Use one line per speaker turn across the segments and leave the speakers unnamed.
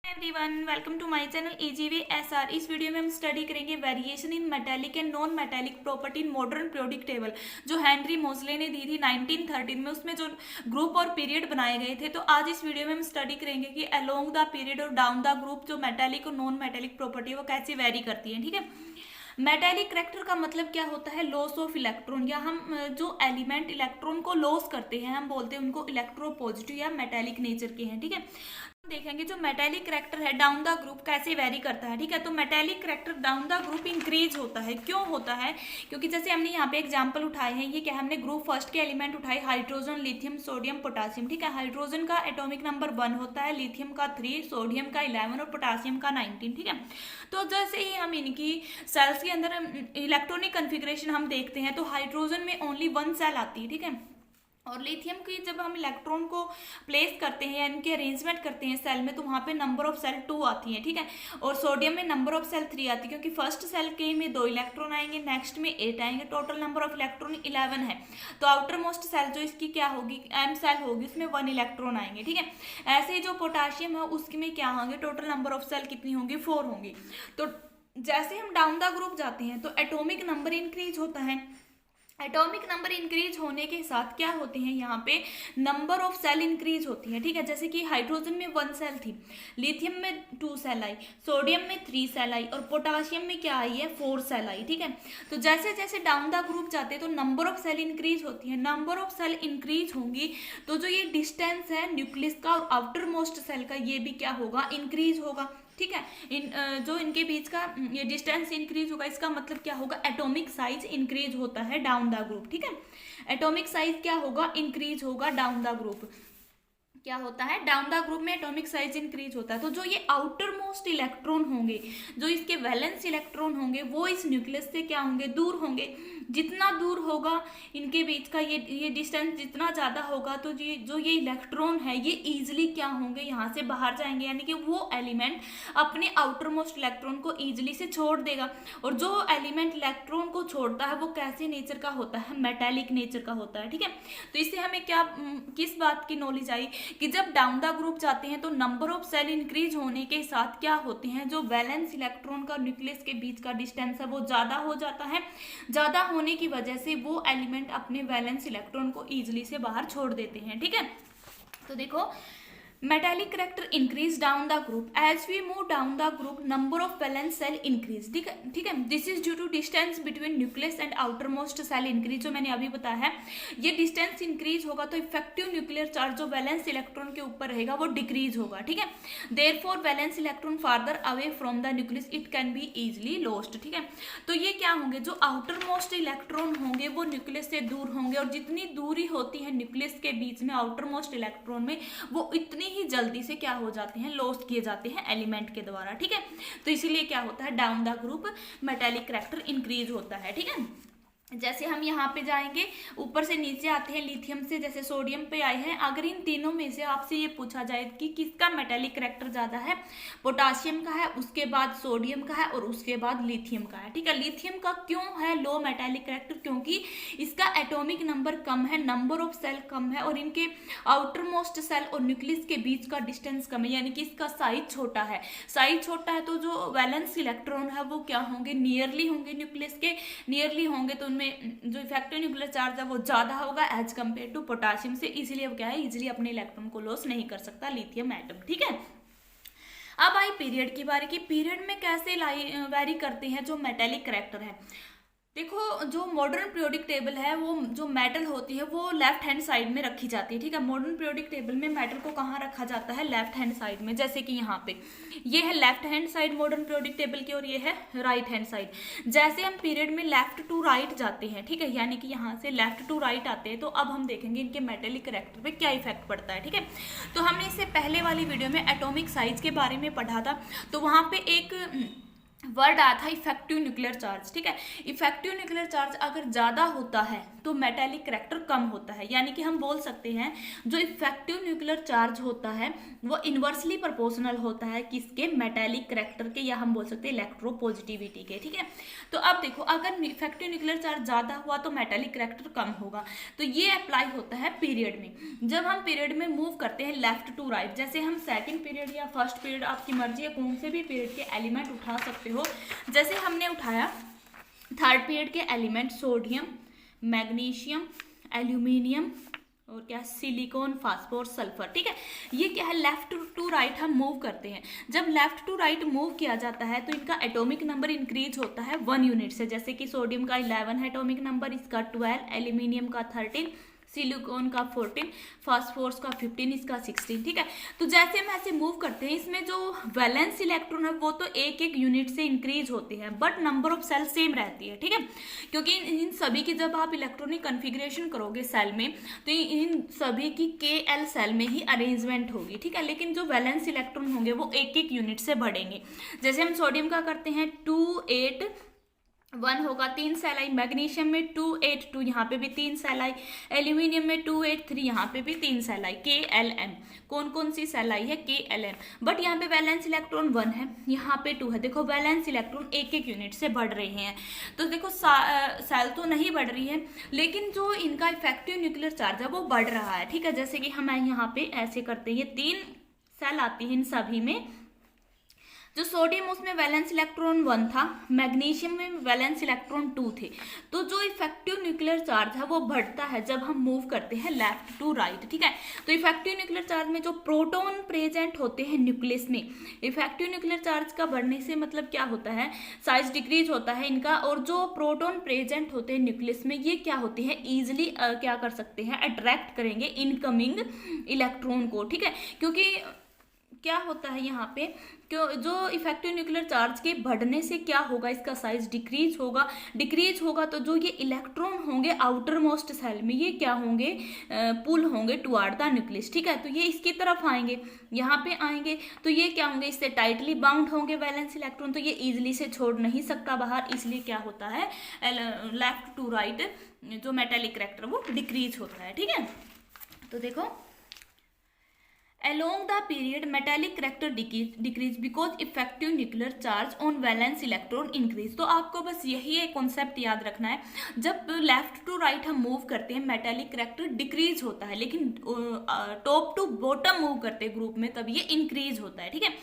Everyone, welcome to my channel AGVSR। इस वीडियो में हम स्टडी करेंगे variation in metallic and non metallic property in modern periodic table, जो हेनरी मोजले ने दी थी 1913 में। उसमें जो ग्रुप और पीरियड बनाए गए थे। तो आज इस वीडियो में हम स्टडी करेंगे कि अलोंग द पीरियड और डाउन द ग्रुप जो मेटालिक और नॉन मेटालिक प्रॉपर्टी है वो कैसे वेरी करती है। ठीक है, मेटालिक करैक्टर का मतलब क्या होता है? लॉस ऑफ इलेक्ट्रॉन, या हम जो एलिमेंट इलेक्ट्रॉन को लॉस करते हैं हम बोलते हैं उनको इलेक्ट्रोपॉजिटिव या मेटालिक नेचर के हैं। ठीक है, देखेंगे जो मेटालिक करैक्टर है डाउन द ग्रुप कैसे वेरी करता है। ठीक है, तो metallic character down the group increase होता है। क्यों होता है? क्योंकि जैसे हमने यहाँ पे एग्जांपल उठाए हैं, ये क्या हमने ग्रुप फर्स्ट के एलिमेंट उठाए, हाइड्रोजन, लिथियम, सोडियम, पोटासियम। ठीक है, हाइड्रोजन का एटॉमिक नंबर 1 होता है, लिथियम का 3, सोडियम का 11 और पोटासियम का 19। ठीक है, तो जैसे ही हम इनकी सेल्स के अंदर इलेक्ट्रॉनिक कन्फिग्रेशन हम देखते हैं तो हाइड्रोजन में ओनली 1 सेल आती है। ठीक है, और लिथियम की जब हम इलेक्ट्रॉन को प्लेस करते हैं, इनके अरेंजमेंट करते हैं सेल में, तो वहाँ पे नंबर ऑफ सेल 2 आती है। ठीक है, और सोडियम में नंबर ऑफ सेल 3 आती है, क्योंकि फर्स्ट सेल के में 2 इलेक्ट्रॉन आएंगे, नेक्स्ट में 8 आएंगे, टोटल नंबर ऑफ इलेक्ट्रॉन 11 है। तो आउटर मोस्ट सेल जो इसकी क्या होगी, एम सेल होगी, उसमें 1 इलेक्ट्रॉन आएंगे। ठीक है, ऐसे ही जो पोटाशियम है उसमें क्या होंगे, टोटल नंबर ऑफ सेल कितनी होंगी, 4 होंगी। तो जैसे हम डाउन द ग्रुप जाते हैं तो एटॉमिक नंबर इंक्रीज होता है। एटॉमिक नंबर इंक्रीज होने के साथ क्या होते हैं, यहाँ पे नंबर ऑफ सेल इंक्रीज होती है। ठीक है, जैसे कि हाइड्रोजन में 1 सेल थी, लिथियम में 2 सेल आई, सोडियम में 3 सेल आई और पोटाशियम में क्या आई है, 4 सेल आई। ठीक है, तो जैसे जैसे डाउन द ग्रुप जाते हैं तो नंबर ऑफ सेल इंक्रीज होती है। नंबर ऑफ सेल इंक्रीज होंगी तो जो ये डिस्टेंस है न्यूक्लियस का और आउटर मोस्ट सेल का, ये भी क्या होगा, इंक्रीज होगा। ठीक है, जो इनके बीच का ये डिस्टेंस इंक्रीज होगा, इसका मतलब क्या होगा, एटॉमिक साइज इंक्रीज होता है डाउन द ग्रुप। ठीक है, एटॉमिक साइज क्या होगा, इंक्रीज होगा डाउन द ग्रुप। क्या होता है, डाउन द ग्रुप में एटॉमिक साइज इंक्रीज होता है। तो जो ये आउटर मोस्ट इलेक्ट्रॉन होंगे, जो इसके वैलेंस इलेक्ट्रॉन होंगे, वो इस न्यूक्लियस से क्या होंगे, दूर होंगे। जितना दूर होगा इनके बीच का ये डिस्टेंस जितना ज़्यादा होगा, तो ये इलेक्ट्रॉन है ये ईजिली क्या होंगे, यहाँ से बाहर जाएंगे, यानी कि वो एलिमेंट अपने आउटर मोस्ट इलेक्ट्रॉन को ईजिली से छोड़ देगा। और जो एलिमेंट इलेक्ट्रॉन को छोड़ता है वो कैसे नेचर का होता है, मेटालिक नेचर का होता है। ठीक है, तो इससे हमें क्या किस बात की नॉलेज आई कि जब डाउन द ग्रुप जाते हैं तो नंबर ऑफ सेल इंक्रीज होने के साथ क्या होते हैं, जो वैलेंस इलेक्ट्रॉन का न्यूक्लियस के बीच का डिस्टेंस है वो ज़्यादा हो जाता है। ज़्यादा होने की वजह से वो एलिमेंट अपने वैलेंस इलेक्ट्रॉन को ईजिली से बाहर छोड़ देते हैं। ठीक है, तो देखो metallic character increase down the group, as we move down the group number of valence shell increase. ठीक है, this is due to distance between nucleus and outermost shell increase, जो मैंने अभी बताया है। ये डिस्टेंस इंक्रीज होगा तो इफेक्टिव न्यूक्लियर चार्ज जो वैलेंस इलेक्ट्रॉन के ऊपर रहेगा वो डिक्रीज होगा। ठीक है, therefore valence electron farther away from the nucleus it can be easily lost. ठीक है, तो ये क्या होंगे, जो आउटर मोस्ट इलेक्ट्रॉन होंगे वो न्यूक्लियस से दूर होंगे, और जितनी दूरी होती है न्यूक्लियस के बीच में आउटर मोस्ट इलेक्ट्रॉन में, वो इतनी ही जल्दी से क्या हो जाते हैं, लॉस्ट किए जाते हैं एलिमेंट के द्वारा। ठीक है, तो इसीलिए क्या होता है, down the group metallic character increase होता है। ठीक है, जैसे हम यहाँ पे जाएंगे, ऊपर से नीचे आते हैं, लिथियम से जैसे सोडियम पे आए हैं। अगर इन तीनों में से आपसे ये पूछा जाए कि किसका मेटालिक करैक्टर ज़्यादा है, पोटाशियम का है, उसके बाद सोडियम का है और उसके बाद लिथियम का है। ठीक है, लिथियम का क्यों है लो मेटालिक करैक्टर, क्योंकि इसका एटॉमिक नंबर कम है, नंबर ऑफ सेल कम है, और इनके आउटर मोस्ट सेल और न्यूक्लियस के बीच का डिस्टेंस कम है, यानी कि इसका साइज छोटा है। साइज छोटा है तो जो वैलेंस इलेक्ट्रॉन है वो क्या होंगे, नियरली होंगे, न्यूक्लियस के नियरली होंगे, तो में जो इफेक्टिव न्यूक्लियर चार्ज है वो ज्यादा होगा एज कम्पेयर टू पोटाशियम से। इसीलिए वो क्या है, इजीली अपने इलेक्ट्रॉन को लॉस नहीं कर सकता लिथियम एटम। ठीक है, अब आई पीरियड की बारी की पीरियड में कैसे वेरी करते हैं जो मेटालिक करैक्टर है। देखो, जो मॉडर्न पीरियोडिक टेबल है वो जो मेटल होती है वो लेफ्ट हैंड साइड में रखी जाती है। ठीक है, मॉडर्न पीरियोडिक टेबल में मेटल को कहाँ रखा जाता है, लेफ्ट हैंड साइड में। जैसे कि यहाँ पे ये है left hand side modern periodic table की, और ये है राइट हैंड साइड। जैसे हम पीरियड में लेफ्ट टू राइट जाते हैं, ठीक है, यानी कि यहाँ से लेफ्ट टू राइट आते हैं, तो अब हम देखेंगे इनके मेटेलिक करैक्टर पे क्या इफेक्ट पड़ता है। ठीक है, तो हमने इससे पहले वाली वीडियो में एटॉमिक साइज के बारे में पढ़ा था, तो वहाँ पे एक वर्ड आया था इफेक्टिव न्यूक्लियर चार्ज, ठीक है। इफेक्टिव न्यूक्लियर चार्ज अगर ज्यादा होता है तो मेटेलिक करैक्टर कम होता है, यानी कि हम बोल सकते हैं जो इफेक्टिव न्यूक्लियर चार्ज होता है वो इनवर्सली प्रोपोर्शनल होता है किसके, मेटेलिक करैक्टर के, या हम बोल सकते हैं इलेक्ट्रोपॉजिटिविटी के, ठीक है। तो अब देखो अगर इफेक्टिव न्यूक्लियर चार्ज ज्यादा हुआ तो मेटेलिक करैक्टर कम होगा। तो ये अप्लाई होता है पीरियड में। जब हम पीरियड में मूव करते हैं लेफ्ट टू राइट, जैसे हम सेकंड पीरियड या फर्स्ट पीरियड, आपकी मर्जी है कौन से भी पीरियड के एलिमेंट उठा सकते हो। जैसे हमने उठाया थर्ड पीरियड के एलिमेंट सोडियम, मैग्नीशियम, एल्यूमिनियम और क्या, सिलिकॉन, फास्फोरस, सल्फर, ठीक है। ये क्या है, लेफ्ट टू राइट हम मूव करते हैं। जब लेफ्ट टू राइट मूव किया जाता है तो इनका एटॉमिक नंबर इंक्रीज होता है 1 यूनिट से, जैसे कि सोडियम का 11 है एटॉमिक नंबर, इसका 12, एल्यूमिनियम का 13, सिलिकॉन का 14, फास्फोरस का 15, इसका 16, ठीक है। तो जैसे हम ऐसे मूव करते हैं इसमें जो वैलेंस इलेक्ट्रॉन है वो तो एक एक यूनिट से इंक्रीज होते हैं, but number of shell same रहती है, ठीक है। क्योंकि इन सभी की जब आप इलेक्ट्रॉनिक कन्फिग्रेशन करोगे सेल में तो इन सभी की KL सेल में ही अरेंजमेंट होगी, ठीक है। लेकिन जो वैलेंस इलेक्ट्रॉन होंगे वो एक एक यूनिट से बढ़ेंगे। जैसे हम सोडियम का करते हैं 2 8 1 होगा, 3 सेल आई, मैग्नीशियम में 2 8 2, यहाँ पे भी 3 सेल आई, एल्यूमिनियम में 2 8 3, यहाँ पे भी 3 सेल आई, KLM। कौन कौन सी सेल आई है, KLM। बट यहाँ पे वैलेंस इलेक्ट्रॉन 1 है, यहाँ पे 2 है। देखो वैलेंस इलेक्ट्रॉन एक एक यूनिट से बढ़ रहे हैं। तो देखो सेल तो नहीं बढ़ रही है लेकिन जो इनका इफेक्टिव न्यूक्लियर चार्ज है वो बढ़ रहा है, ठीक है। जैसे कि हम यहाँ पे ऐसे करते हैं, ये 3 सेल आती है इन सभी में। जो सोडियम उसमें वैलेंस इलेक्ट्रॉन 1 था, मैग्नीशियम में वैलेंस इलेक्ट्रॉन 2 थे। तो जो इफेक्टिव न्यूक्लियर चार्ज है वो बढ़ता है जब हम मूव करते हैं लेफ्ट टू राइट, ठीक है। तो इफेक्टिव न्यूक्लियर चार्ज में जो प्रोटॉन प्रेजेंट होते हैं न्यूक्लियस में, इफेक्टिव न्यूक्लियर चार्ज का बढ़ने से मतलब क्या होता है, साइज डिक्रीज होता है इनका। और जो प्रोटॉन प्रेजेंट होते हैं न्यूक्लियस में ये क्या होते हैं, ईजिली क्या कर सकते हैं, अट्रैक्ट करेंगे इनकमिंग इलेक्ट्रॉन को, ठीक है। क्योंकि क्या होता है यहाँ पे, क्यों जो इफेक्टिव न्यूक्लियर चार्ज के बढ़ने से क्या होगा, इसका साइज डिक्रीज होगा तो जो ये इलेक्ट्रॉन होंगे आउटर मोस्ट सेल में ये क्या होंगे, पुल होंगे टुवर्ड द न्यूक्लियस, ठीक है। तो ये इसकी तरफ आएंगे, यहाँ पे आएंगे तो ये क्या होंगे, इससे टाइटली बाउंड होंगे वैलेंस इलेक्ट्रॉन, तो ये इजिली से छोड़ नहीं सकता बाहर, इसलिए क्या होता है, लेफ्ट टू राइट जो मेटेलिक करैक्टर वो डिक्रीज होता है, ठीक है। तो देखो along the period metallic character decrease because effective nuclear charge on valence electron increase। तो आपको बस यही एक कॉन्सेप्ट याद रखना है, जब लेफ्ट टू राइट हम मूव करते हैं मेटेलिक करैक्टर डिक्रीज होता है, लेकिन टॉप टू बॉटम मूव करते हैं ग्रुप में तब ये इंक्रीज होता है, ठीक है।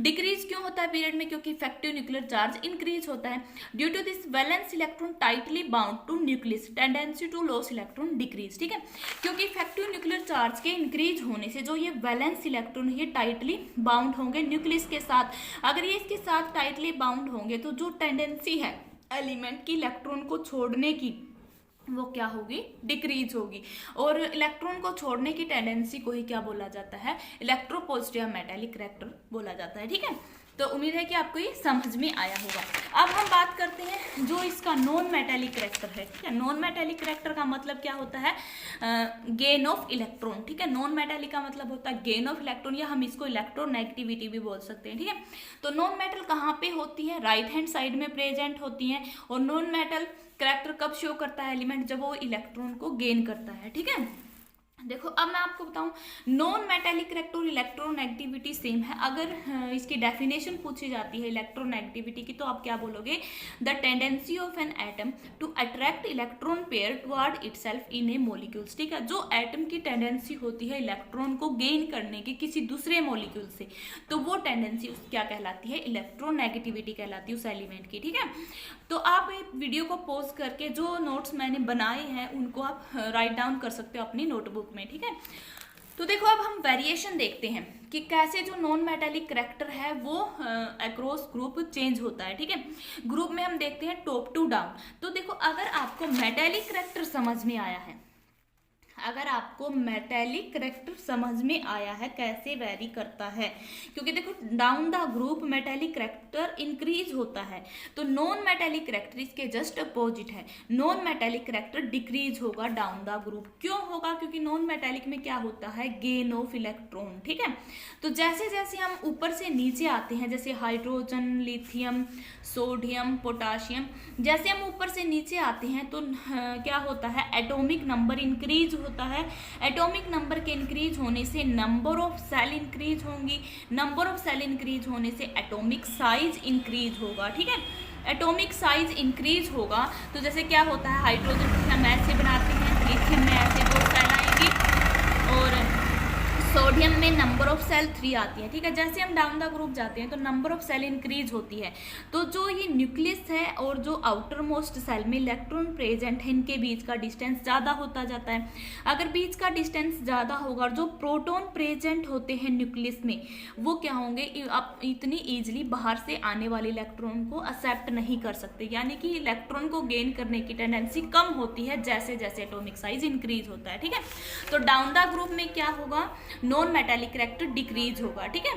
डिक्रीज क्यों होता है पीरियड में, क्योंकि इफेक्टिव न्यूक्लियर चार्ज इंक्रीज होता है। Due to this valence electron tightly bound to nucleus, tendency to loss electron decrease, ठीक है। क्योंकि इफेक्टिव न्यूक्लियर चार्ज के इंक्रीज होने से जो ये वैलेंस इलेक्ट्रॉन ये टाइटली बाउंड होंगे न्यूक्लियस के साथ। अगर ये इसके साथ टाइटली बाउंड होंगे तो जो टेंडेंसी है एलिमेंट की इलेक्ट्रॉन को छोड़ने की वो क्या होगी, डिक्रीज होगी। और इलेक्ट्रॉन को छोड़ने की टेंडेंसी को ही क्या बोला जाता है, इलेक्ट्रोपॉजिटिव मेटेलिक करैक्टर बोला जाता है, ठीक है। तो उम्मीद है कि आपको ये समझ में आया होगा। अब हम बात करते हैं जो इसका नॉन मेटेलिक करैक्टर है, ठीक है। नॉन मेटेलिक करैक्टर का मतलब क्या होता है, गेन ऑफ इलेक्ट्रॉन, ठीक है। नॉन मेटेलिक का मतलब होता है गेन ऑफ इलेक्ट्रॉन, या हम इसको इलेक्ट्रोनेगेटिविटी भी बोल सकते हैं, ठीक है। तो नॉन मेटल कहाँ पे होती है, राइट हैंड साइड में प्रेजेंट होती है। और नॉन मेटल करैक्टर कब शो करता है एलिमेंट, जब वो इलेक्ट्रॉन को गेन करता है, ठीक है। देखो अब मैं आपको बताऊं, नॉन मेटेलिक करैक्टर और इलेक्ट्रोनेगेटिविटी सेम है। अगर इसकी डेफिनेशन पूछी जाती है इलेक्ट्रोनेगेटिविटी की तो आप क्या बोलोगे, the tendency of an atom to attract electron pair toward itself in a molecules, ठीक है। जो एटम की टेंडेंसी होती है इलेक्ट्रॉन को गेन करने की किसी दूसरे मॉलिक्यूल से, तो वो टेंडेंसी क्या कहलाती है, इलेक्ट्रोनेगेटिविटी कहलाती है उस एलिमेंट की, ठीक है। तो आप वीडियो को पॉज करके जो नोट्स मैंने बनाए हैं उनको आप राइट डाउन कर सकते हो अपनी नोटबुक में, ठीक है। तो देखो अब हम वेरिएशन देखते हैं कि कैसे जो नॉन मेटेलिक करैक्टर है वो अक्रॉस ग्रुप चेंज होता है, ठीक है। ग्रुप में हम देखते हैं टॉप टू डाउन। तो देखो अगर आपको मेटेलिक करैक्टर समझ में आया है, अगर आपको मेटेलिक करेक्टर समझ में आया है कैसे वेरी करता है, क्योंकि देखो down the group metallic character increase होता है, तो नॉन मेटेलिक करेक्टर इसके जस्ट अपोजिट है, नॉन मेटेलिक करेक्टर डिक्रीज होगा डाउन द ग्रुप। क्यों होगा? क्योंकि नॉन मेटेलिक में क्या होता है, गेन ऑफ इलेक्ट्रॉन, ठीक है। तो जैसे जैसे हम ऊपर से नीचे आते हैं, जैसे हाइड्रोजन, लिथियम, सोडियम, पोटाशियम, जैसे हम ऊपर से नीचे आते हैं तो क्या होता है, एटॉमिक नंबर इंक्रीज होता है। एटॉमिक नंबर के इंक्रीज होने से नंबर ऑफ सेल इंक्रीज होंगी, नंबर ऑफ सेल इंक्रीज होने से एटॉमिक साइज इंक्रीज होगा, ठीक है। एटॉमिक साइज इंक्रीज होगा तो जैसे क्या होता है, हाइड्रोजन हम ऐसे बनाते हैं, लिथियम में ऐसे 2 सेल आएंगी और सोडियम में नंबर ऑफ सेल 3 आती है, ठीक है। जैसे हम डाउन द ग्रुप जाते हैं तो नंबर ऑफ सेल इंक्रीज होती है। तो जो ये न्यूक्लियस है और जो आउटर मोस्ट सेल में इलेक्ट्रॉन प्रेजेंट है, इनके बीच का डिस्टेंस ज़्यादा होता जाता है। अगर बीच का डिस्टेंस ज़्यादा होगा और जो प्रोटॉन प्रेजेंट होते हैं न्यूक्लियस में, वो क्या होंगे, आप इतनी ईजिली बाहर से आने वाले इलेक्ट्रॉन को एक्सेप्ट नहीं कर सकते, यानी कि इलेक्ट्रॉन को गेन करने की टेंडेंसी कम होती है जैसे जैसे एटॉमिक साइज इंक्रीज होता है, ठीक है। तो डाउन द ग्रुप में क्या होगा, नॉन मेटेलिक करेक्टर डिक्रीज होगा, ठीक है।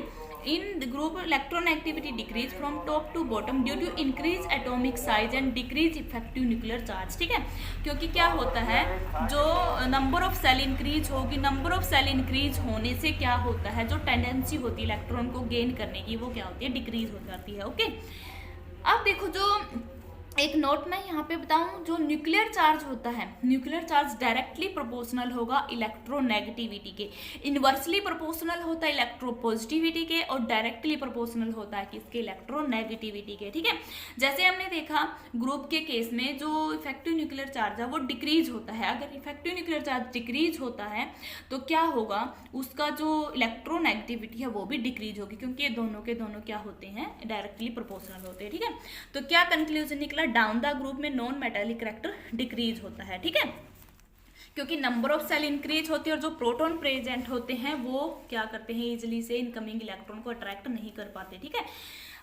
In group electron activity decrease from top to bottom due to increase atomic size and decrease effective nuclear charge, ठीक है। क्योंकि क्या होता है, जो नंबर ऑफ सेल इंक्रीज होगी, नंबर ऑफ सेल इंक्रीज होने से क्या होता है, जो टेंडेंसी होती है इलेक्ट्रॉन को गेन करने की, वो क्या होती है, डिक्रीज हो जाती है, ओके। अब देखो, जो एक नोट मैं यहाँ पे बताऊं, जो न्यूक्लियर चार्ज होता है, न्यूक्लियर चार्ज डायरेक्टली प्रोपोर्शनल होगा इलेक्ट्रोनेगेटिविटी के, इन्वर्सली प्रोपोर्शनल होता है इलेक्ट्रोपॉजिटिविटी के, और डायरेक्टली प्रोपोर्शनल होता है किसके, इलेक्ट्रोनेगेटिविटी के, ठीक है। जैसे हमने देखा ग्रुप के केस में जो इफेक्टिव न्यूक्लियर चार्ज है वो डिक्रीज होता है। अगर इफेक्टिव न्यूक्लियर चार्ज डिक्रीज होता है तो क्या होगा, उसका जो इलेक्ट्रोनेगेटिविटी है वो भी डिक्रीज होगी, क्योंकि ये दोनों के दोनों क्या होते हैं, डायरेक्टली प्रोपोर्शनल होते हैं, ठीक है। तो क्या कंक्लूजन निकला, डाउन द ग्रुप में नॉन मेटेलिक करेक्टर डिक्रीज होता है, ठीक है, क्योंकि नंबर ऑफ सेल इंक्रीज होती है और जो प्रोटॉन प्रेजेंट होते हैं वो क्या करते हैं, इजिली से इनकमिंग इलेक्ट्रॉन को अट्रैक्ट नहीं कर पाते, ठीक है।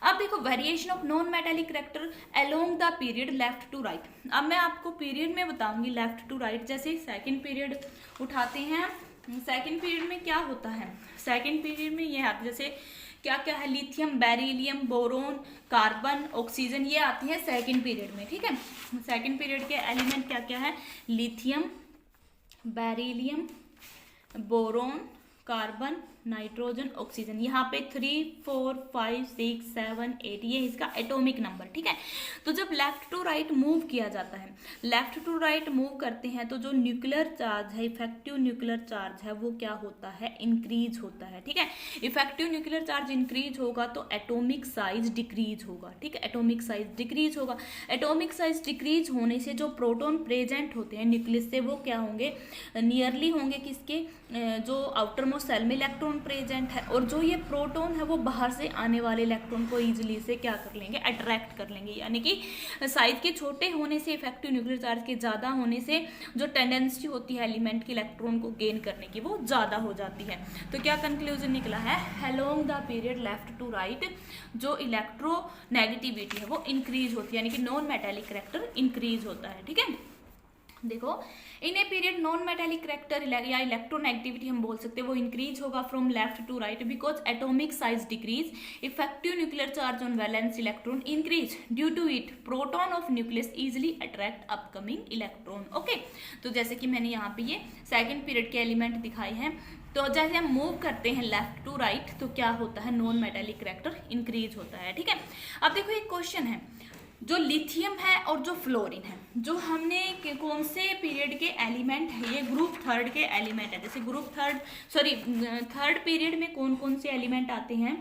अब देखो, variation of non metallic character along the period left to right. अब मैं आपको पीरियड में बताऊंगी लेफ्ट टू राइट। जैसे सेकेंड पीरियड उठाते हैं, सेकेंड पीरियड में क्या होता है, सेकेंड पीरियड में ये आता, जैसे क्या क्या है, lithium, beryllium, boron, carbon, oxygen, ये आती है सेकंड पीरियड में, ठीक है। सेकंड पीरियड के एलिमेंट क्या क्या है, lithium, beryllium, boron, carbon, nitrogen, oxygen. यहाँ पे 3, 4, 5, 6, 7, 8 ये इसका एटॉमिक नंबर, ठीक है। तो जब लेफ्ट टू राइट मूव किया जाता है, लेफ्ट टू राइट मूव करते हैं तो जो न्यूक्लियर चार्ज है, इफेक्टिव न्यूक्लियर चार्ज है, वो क्या होता है, इंक्रीज होता है, ठीक है। इफेक्टिव न्यूक्लियर चार्ज इंक्रीज होगा तो एटॉमिक साइज डिक्रीज होगा, ठीक है, एटॉमिक साइज डिक्रीज होगा। एटॉमिक साइज डिक्रीज होने से जो प्रोटॉन प्रेजेंट होते हैं न्यूक्लियस से, वो क्या होंगे, नियरली होंगे किसके, जो आउटर मोस्ट सेल में इलेक्ट्रॉन प्रेजेंट है, और जो ये प्रोटॉन है वो बाहर से आने वाले इलेक्ट्रॉन को इजीली से क्या कर लेंगे, अट्रैक्ट कर लेंगे। यानी कि साइज के छोटे होने से, इफेक्टिव न्यूक्लियर चार्ज के ज़्यादा होने से जो टेंडेंसी होती है एलिमेंट के इलेक्ट्रॉन को गेन करने की, वो ज़्यादा हो जाती है। तो क्या कंक्लूजन निकला है, along the period left to right जो इलेक्ट्रोनेगेटिविटी है वो इंक्रीज होती है, यानी कि नॉन मेटेलिक करेक्टर इंक्रीज होता है, ठीक है। देखो, in a period non metallic character या इलेक्ट्रोनेगेटिविटी हम बोल सकते हैं वो इंक्रीज होगा from left to right because atomic size decrease, effective nuclear charge on valence electron increase, due to it proton of nucleus easily attract upcoming electron, okay. तो जैसे कि मैंने यहाँ पे ये सेकेंड पीरियड के एलिमेंट दिखाए हैं, तो जैसे हम मूव करते हैं लेफ्ट टू राइट तो क्या होता है, नॉन मेटेलिक करेक्टर इंक्रीज होता है, ठीक है। अब देखो एक क्वेश्चन है, जो लिथियम है और जो फ्लोरीन है, जो हमने कौन से पीरियड के एलिमेंट है, ये ग्रुप थर्ड के एलिमेंट है। जैसे ग्रुप थर्ड पीरियड में कौन कौन से एलिमेंट आते हैं,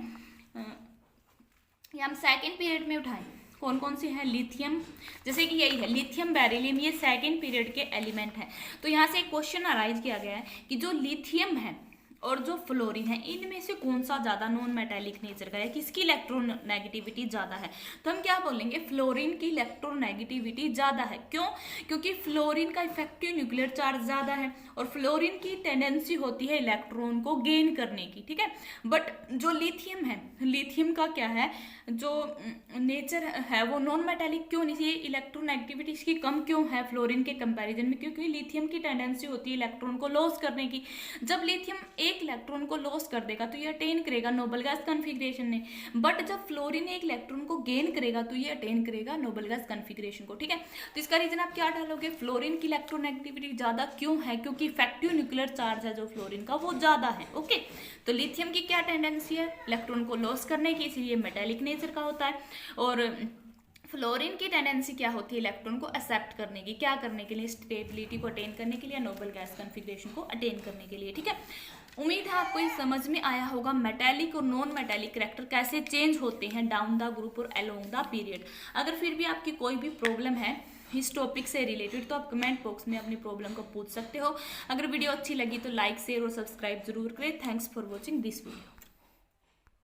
ये हम सेकेंड पीरियड में उठाएं, कौन कौन से हैं, लिथियम, जैसे कि यही है लिथियम, बेरिलियम, ये सेकेंड पीरियड के एलिमेंट हैं। तो यहाँ से एक क्वेश्चन अराइज किया गया है कि जो लिथियम है और जो फ्लोरीन है, इनमें से कौन सा ज्यादा नॉन मेटेलिक नेचर का है, किसकी इलेक्ट्रोनेगेटिविटी ज्यादा है? तो हम क्या बोलेंगे, फ्लोरीन की इलेक्ट्रोनेगेटिविटी ज्यादा है। क्यों? क्योंकि फ्लोरीन का इफेक्टिव न्यूक्लियर चार्ज ज्यादा है और फ्लोरीन की टेंडेंसी होती है इलेक्ट्रॉन को गेन करने की, ठीक है। बट जो लिथियम है, लिथियम का क्या है, जो नेचर है वो नॉन मेटेलिक क्यों नहीं, ये इलेक्ट्रोनेगेटिविटी इसकी कम क्यों है फ्लोरीन के कंपैरिजन में? क्योंकि लिथियम की टेंडेंसी होती है इलेक्ट्रॉन को लॉस करने की। जब लिथियम एक इलेक्ट्रॉन को लॉस कर देगा तो ये अटेन करेगा नोबल गैस कॉन्फिगरेशन ने, बट जब फ्लोरीन एक इलेक्ट्रॉन को गेन करेगा तो ये अटेन करेगा नोबल गैस कॉन्फिगरेशन को, ठीक है। तो इसका रीजन आप क्या डालोगे, फ्लोरीन की इलेक्ट्रोनेगेटिविटी ज्यादा क्यों है? क्योंकि इफेक्टिव न्यूक्लियर चार्ज है जो फ्लोरीन का वो ज्यादा है, ओके। तो लिथियम की क्या टेंडेंसी है, इलेक्ट्रॉन को लॉस करने की, इसीलिए मेटेलिक नेचर का होता है। और फ्लोरीन की टेंडेंसी क्या होती है, इलेक्ट्रॉन को एक्सेप्ट करने की, क्या करने के लिए, स्टेबिलिटी को अटेन करने के लिए, नोबल गैस कॉन्फिगरेशन को अटेन करने के लिए, ठीक है। उम्मीद है आपको ये समझ में आया होगा मेटेलिक और नॉन मेटेलिक करैक्टर कैसे चेंज होते हैं डाउन द ग्रुप और अलोंग द पीरियड। अगर फिर भी आपकी कोई भी प्रॉब्लम है इस टॉपिक से रिलेटेड तो आप कमेंट बॉक्स में अपनी प्रॉब्लम को पूछ सकते हो। अगर वीडियो अच्छी लगी तो लाइक शेयर और सब्सक्राइब जरूर करें। Thanks for watching this video.